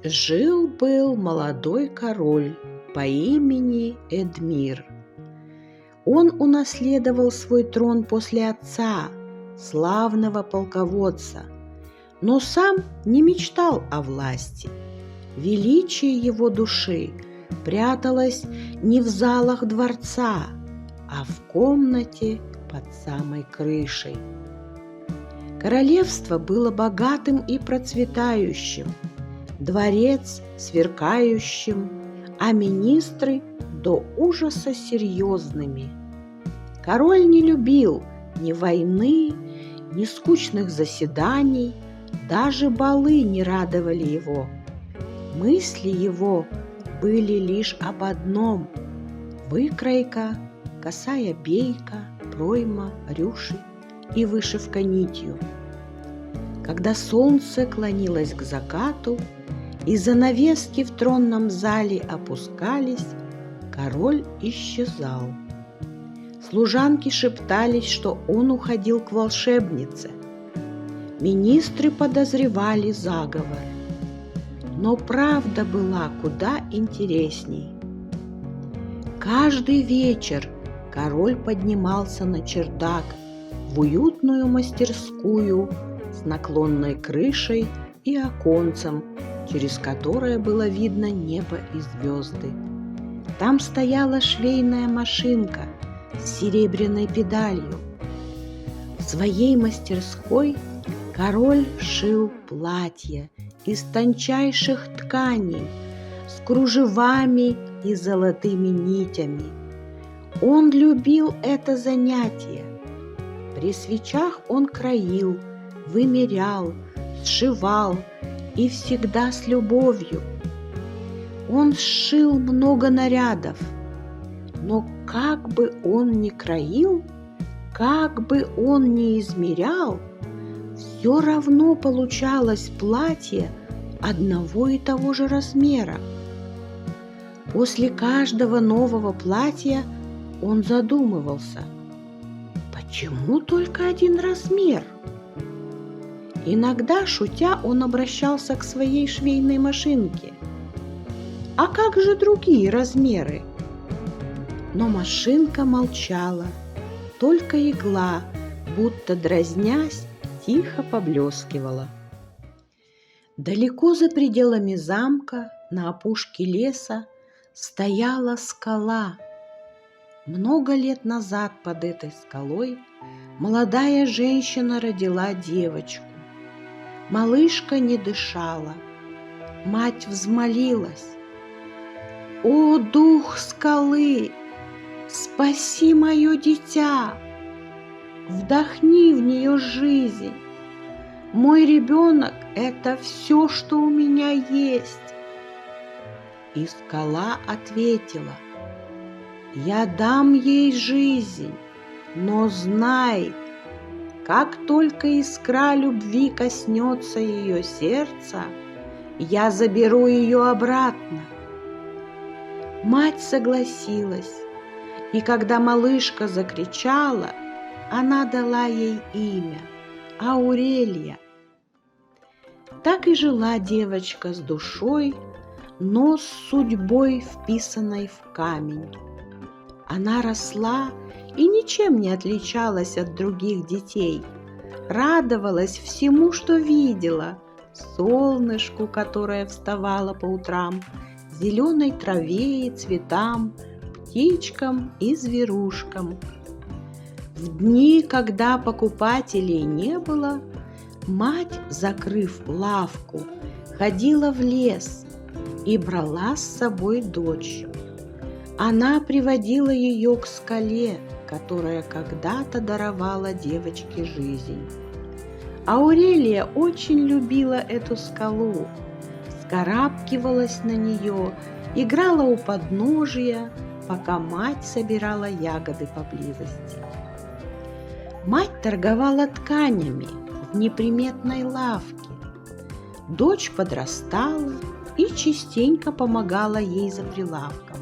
Жил-был молодой король по имени Эдмир. Он унаследовал свой трон после отца, славного полководца, но сам не мечтал о власти. Величие его души пряталось не в залах дворца, а в комнате под самой крышей. Королевство было богатым и процветающим, дворец сверкающим, а министры до ужаса серьезными. Король не любил ни войны, ни скучных заседаний, даже балы не радовали его. Мысли его были лишь об одном – выкройка, косая бейка, пройма, рюши и вышивка нитью. Когда солнце клонилось к закату и занавески в тронном зале опускались, король исчезал. Служанки шептались, что он уходил к волшебнице. Министры подозревали заговор. Но правда была куда интересней. Каждый вечер король поднимался на чердак в уютную мастерскую с наклонной крышей и оконцем, через которое было видно небо и звезды. Там стояла швейная машинка с серебряной педалью. В своей мастерской король шил платья из тончайших тканей с кружевами и золотыми нитями. Он любил это занятие. При свечах он краил, вымерял, сшивал и всегда с любовью. Он сшил много нарядов, но как бы он ни краил, как бы он ни измерял, все равно получалось платье одного и того же размера. После каждого нового платья он задумывался, почему только один размер? Иногда, шутя, он обращался к своей швейной машинке. А как же другие размеры? Но машинка молчала, только игла, будто дразнясь, тихо поблескивала. Далеко за пределами замка, на опушке леса, стояла скала. Много лет назад под этой скалой молодая женщина родила девочку. Малышка не дышала. Мать взмолилась: «О, дух скалы, спаси мое дитя! Вдохни в нее жизнь! Мой ребенок – это все, что у меня есть!» И скала ответила: «Я дам ей жизнь, но знай, как только искра любви коснется ее сердца, я заберу ее обратно». Мать согласилась, и когда малышка закричала, она дала ей имя – Аурелия. Так и жила девочка с душой, но с судьбой, вписанной в камень. Она росла и ничем не отличалась от других детей, радовалась всему, что видела: солнышку, которое вставало по утрам, зеленой траве и цветам, птичкам и зверушкам. В дни, когда покупателей не было, мать, закрыв лавку, ходила в лес и брала с собой дочь. Она приводила ее к скале, которая когда-то даровала девочке жизнь. Аурелия очень любила эту скалу, вскарабкивалась на нее, играла у подножия, пока мать собирала ягоды поблизости. Мать торговала тканями в неприметной лавке. Дочь подрастала и частенько помогала ей за прилавком.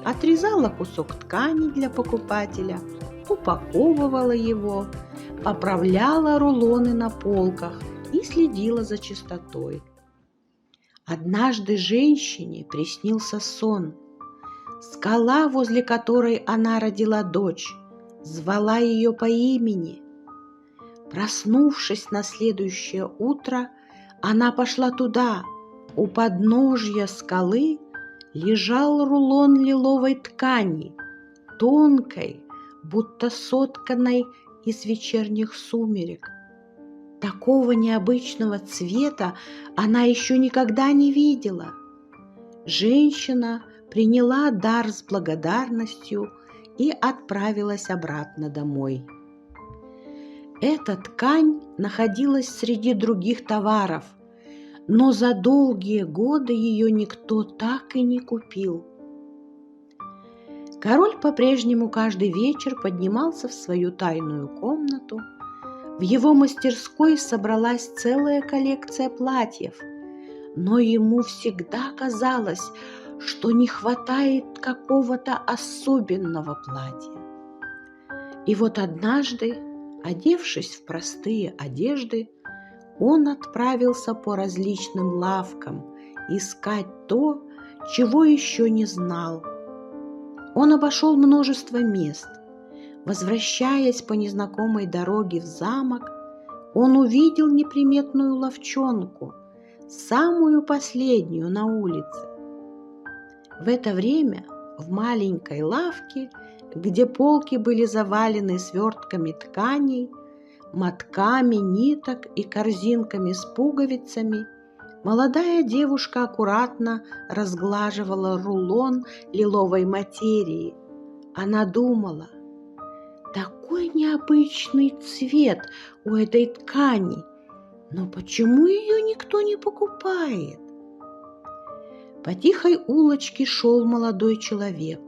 Отрезала кусок ткани для покупателя, упаковывала его, поправляла рулоны на полках и следила за чистотой. Однажды женщине приснился сон. Скала, возле которой она родила дочь, звала ее по имени. Проснувшись на следующее утро, она пошла туда. У подножья скалы лежал рулон лиловой ткани, тонкой, будто сотканной из вечерних сумерек. Такого необычного цвета она еще никогда не видела. Женщина приняла дар с благодарностью и отправилась обратно домой. Эта ткань находилась среди других товаров, но за долгие годы ее никто так и не купил. Король по-прежнему каждый вечер поднимался в свою тайную комнату. В его мастерской собралась целая коллекция платьев, но ему всегда казалось, что не хватает какого-то особенного платья. И вот однажды, одевшись в простые одежды, он отправился по различным лавкам искать то, чего еще не знал. Он обошел множество мест. Возвращаясь по незнакомой дороге в замок, он увидел неприметную лавчонку, самую последнюю на улице. В это время в маленькой лавке, где полки были завалены свертками тканей, мотками ниток и корзинками с пуговицами, молодая девушка аккуратно разглаживала рулон лиловой материи. Она думала: такой необычный цвет у этой ткани, но почему ее никто не покупает? По тихой улочке шел молодой человек.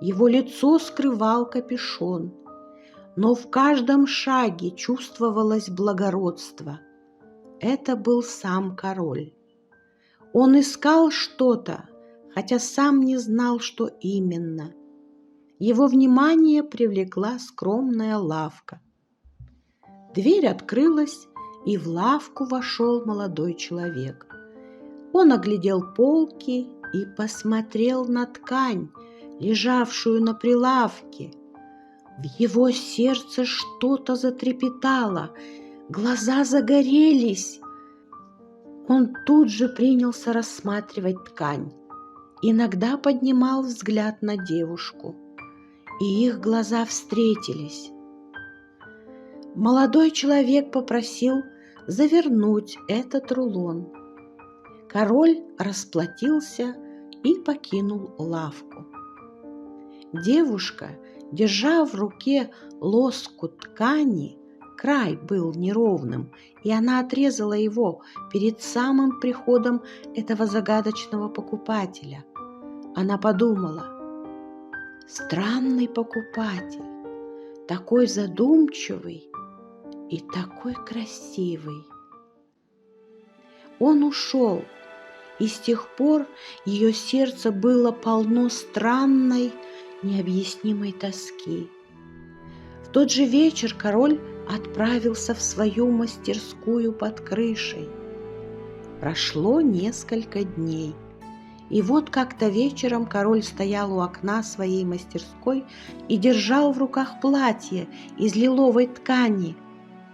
Его лицо скрывал капюшон, но в каждом шаге чувствовалось благородство. Это был сам король. Он искал что-то, хотя сам не знал, что именно. Его внимание привлекла скромная лавка. Дверь открылась, и в лавку вошел молодой человек. Он оглядел полки и посмотрел на ткань, лежавшую на прилавке. В его сердце что-то затрепетало, глаза загорелись. Он тут же принялся рассматривать ткань, иногда поднимал взгляд на девушку, и их глаза встретились. Молодой человек попросил завернуть этот рулон. Король расплатился и покинул лавку. Девушка, держа в руке лоскут ткани, край был неровным, и она отрезала его перед самым приходом этого загадочного покупателя. Она подумала: странный покупатель, такой задумчивый и такой красивый. Он ушел, и с тех пор ее сердце было полно странной, необъяснимой тоски. В тот же вечер король отправился в свою мастерскую под крышей. Прошло несколько дней, и вот как-то вечером король стоял у окна своей мастерской и держал в руках платье из лиловой ткани.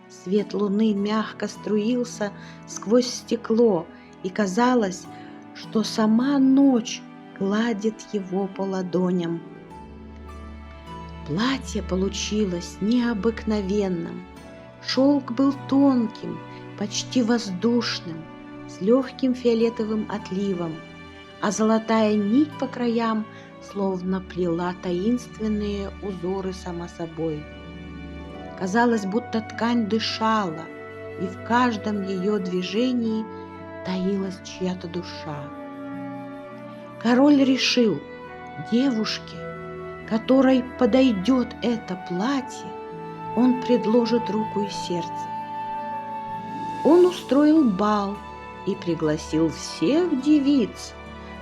Свет луны мягко струился сквозь стекло, и казалось, что сама ночь гладит его по ладоням. Платье получилось необыкновенным. Шелк был тонким, почти воздушным, с легким фиолетовым отливом, а золотая нить по краям словно плела таинственные узоры сама собой. Казалось, будто ткань дышала, и в каждом ее движении таилась чья-то душа. Король решил: девушке, которой подойдет это платье, он предложит руку и сердце. Он устроил бал и пригласил всех девиц,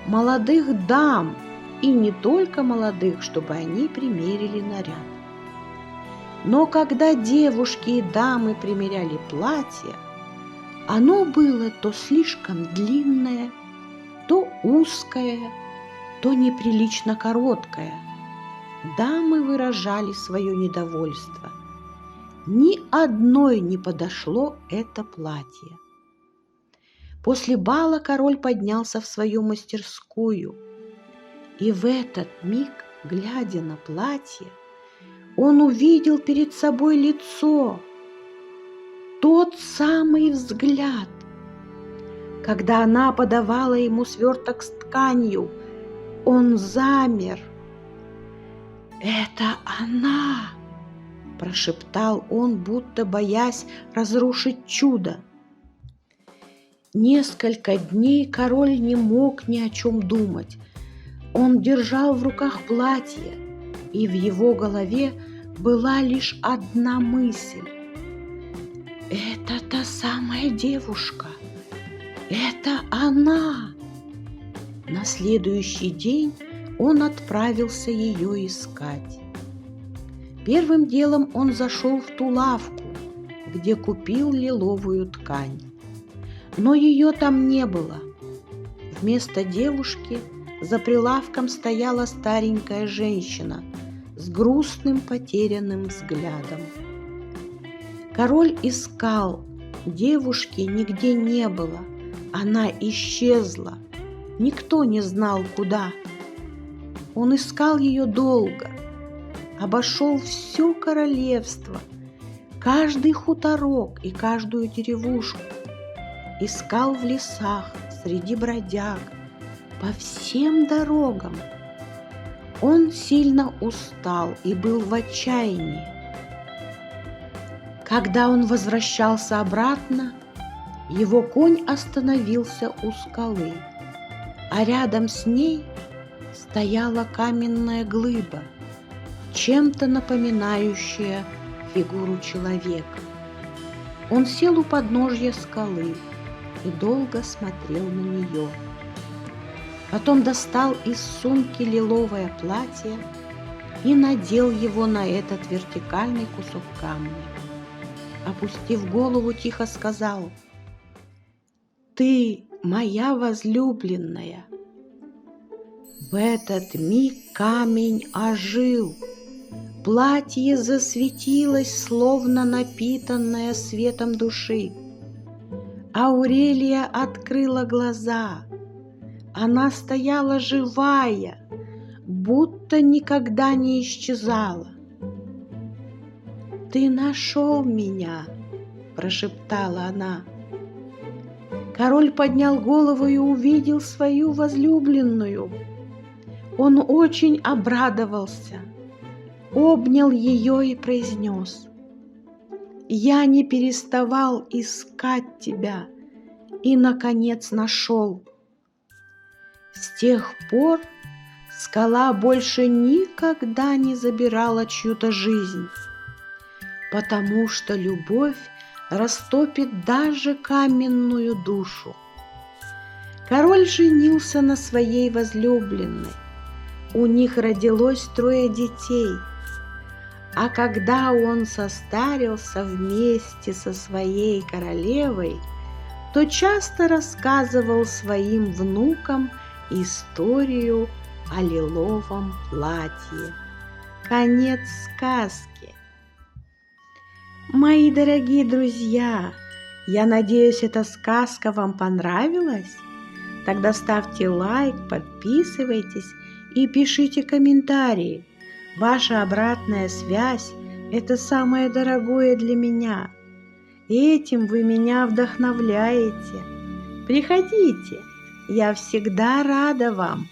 молодых дам, и не только молодых, чтобы они примерили наряд. Но когда девушки и дамы примеряли платье, оно было то слишком длинное, то узкое, то неприлично короткое. Дамы выражали свое недовольство. Ни одной не подошло это платье. После бала король поднялся в свою мастерскую, и в этот миг, глядя на платье, он увидел перед собой лицо, тот самый взгляд, когда она подавала ему сверток с тканью. Он замер. «Это она!» – прошептал он, будто боясь разрушить чудо. Несколько дней король не мог ни о чем думать. Он держал в руках платье, и в его голове была лишь одна мысль. «Это та самая девушка! Это она!» На следующий день он отправился ее искать. Первым делом он зашел в ту лавку, где купил лиловую ткань. Но ее там не было. Вместо девушки за прилавком стояла старенькая женщина с грустным потерянным взглядом. Король искал, девушки нигде не было, она исчезла, никто не знал, куда. Он искал ее долго, обошел все королевство, каждый хуторок и каждую деревушку, искал в лесах, среди бродяг, по всем дорогам. Он сильно устал и был в отчаянии. Когда он возвращался обратно, его конь остановился у скалы, а рядом с ней стояла каменная глыба, чем-то напоминающая фигуру человека. Он сел у подножья скалы и долго смотрел на нее. Потом достал из сумки лиловое платье и надел его на этот вертикальный кусок камня. Опустив голову, тихо сказал: «Ты моя возлюбленная». В этот миг камень ожил. Платье засветилось, словно напитанное светом души. Аурелия открыла глаза. Она стояла живая, будто никогда не исчезала. «Ты нашел меня», – прошептала она. Король поднял голову и увидел свою возлюбленную. Он очень обрадовался, обнял ее и произнес: «Я не переставал искать тебя и, наконец, нашел». С тех пор скала больше никогда не забирала чью-то жизнь, потому что любовь растопит даже каменную душу. Король женился на своей возлюбленной. У них родилось 3 детей. А когда он состарился вместе со своей королевой, то часто рассказывал своим внукам историю о лиловом платье. Конец сказки. Мои дорогие друзья, я надеюсь, эта сказка вам понравилась? Тогда ставьте лайк, подписывайтесь и пишите комментарии. Ваша обратная связь – это самое дорогое для меня. Этим вы меня вдохновляете. Приходите, я всегда рада вам.